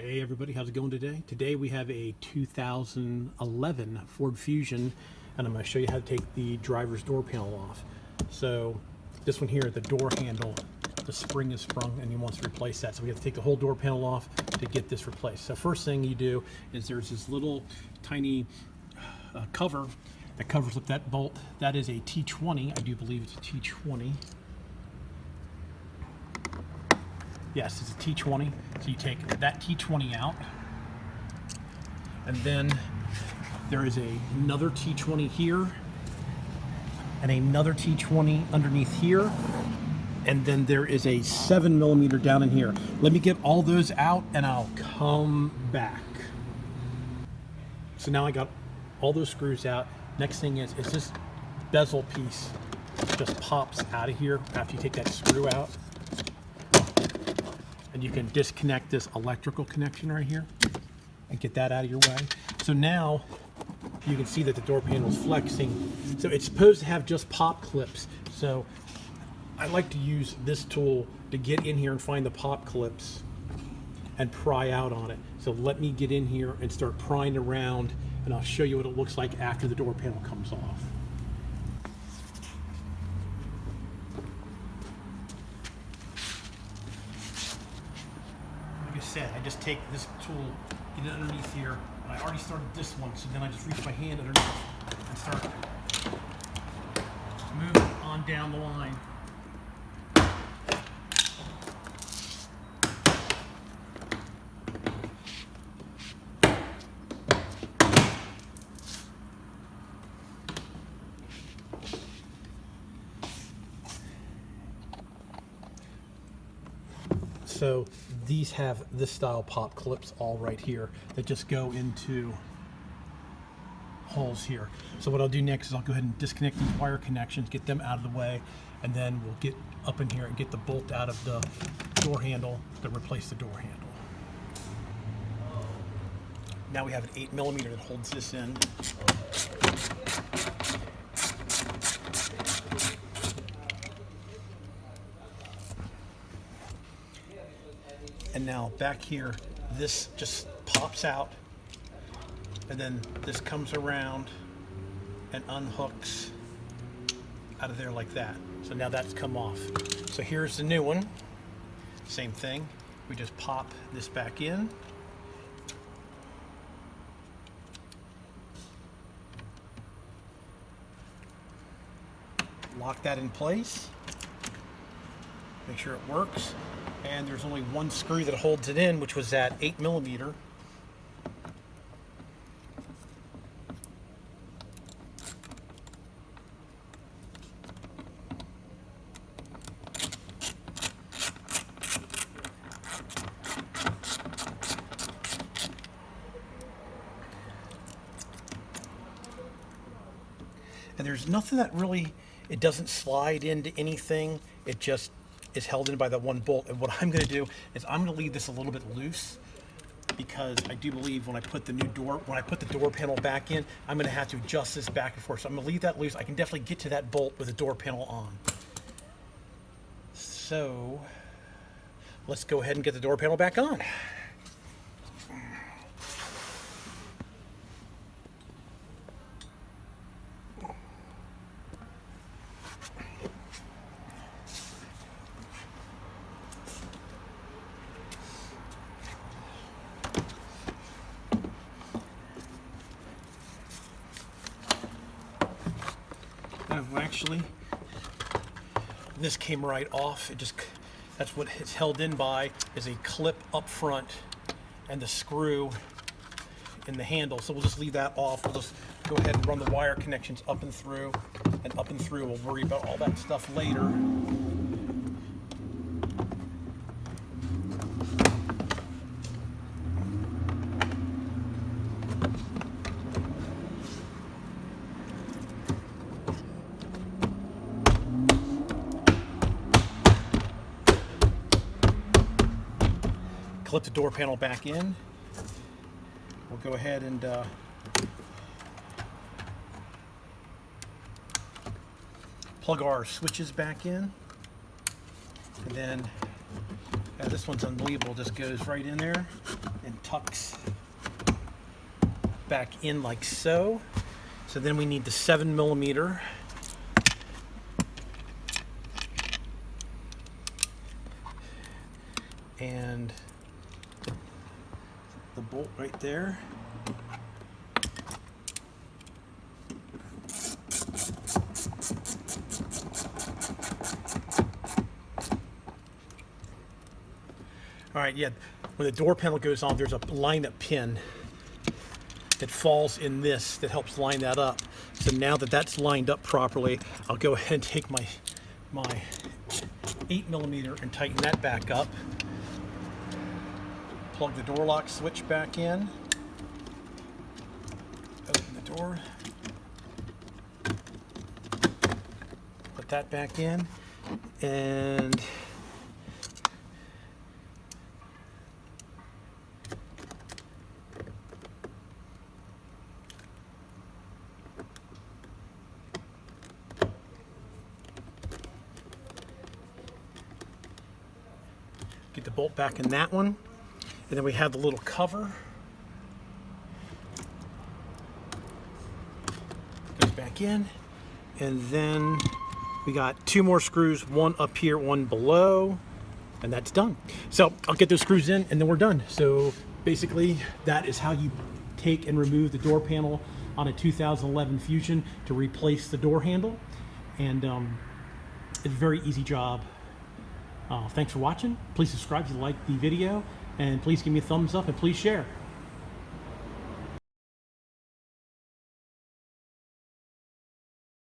Hey everybody, how's it going today? Today we have a 2011 Ford Fusion, and I'm going to show you how to take the driver's door panel off. So this one here, the door handle, the spring is sprung and he wants to replace that. So we have to take the whole door panel off to get this replaced. So first thing you do is there's this little tiny cover that covers up that bolt. That is a T20, I do believe it's a T20. Yes, it's a T20. So you take that T20 out, and then there is another T20 here, and another T20 underneath here, and then there is a 7mm down in here. Let me get all those out, and I'll come back. So now I got all those screws out. Next thing is this bezel piece just pops out of here after you take that screw out. And you can disconnect this electrical connection right here and get that out of your way. So now you can see that the door panel is flexing. So it's supposed to have just pop clips. So I like to use this tool to get in here and find the pop clips and pry out on it. So let me get in here and start prying around, and I'll show you what it looks like after the door panel comes off. Said, I just take this tool, get it underneath here, and I already started this one, so then I just reach my hand underneath and start moving on down the line. So these have this style pop clips all right here that just go into holes here. So what I'll do next is I'll go ahead and disconnect these wire connections, get them out of the way, and then we'll get up in here and get the bolt out of the door handle to replace the door handle. Now we have an 8mm that holds this in. And now back here, this just pops out, and then this comes around and unhooks out of there like that. So now that's come off. So here's the new one. Same thing. We just pop this back in. Lock that in place. Make sure it works. And there's only one screw that holds it in, which was that 8mm. And there's nothing that really, it doesn't slide into anything. It just is held in by that one bolt. And what I'm going to do is I'm going to leave this a little bit loose, because I do believe when I put the door panel back in, I'm going to have to adjust this back and forth. So I'm going to leave that loose. I can definitely get to that bolt with the door panel on. So let's go ahead and get the door panel back on. Actually, this came right off. That's what it's held in by, is a clip up front and the screw in the handle. So we'll just leave that off. We'll just go ahead and run the wire connections up and through and up and through. We'll worry about all that stuff later. Clip the door panel back in. We'll go ahead and plug our switches back in, and then Now this one's unbelievable. Just goes right in there and tucks back in like so. So then we need the 7mm. And the bolt right there. All right, yeah, when the door panel goes on, there's a line-up pin that falls in this that helps line that up. So now that that's lined up properly, I'll go ahead and take my 8mm and tighten that back up. Plug the door lock switch back in. Open the door. Put that back in. And get the bolt back in that one. And then we have the little cover. Goes back in. And then we got 2 more screws, one up here, one below, and that's done. So I'll get those screws in and then we're done. So basically that is how you take and remove the door panel on a 2011 Fusion to replace the door handle. And it's a very easy job. Thanks for watching. Please subscribe if you like the video, and please give me a thumbs up and please share.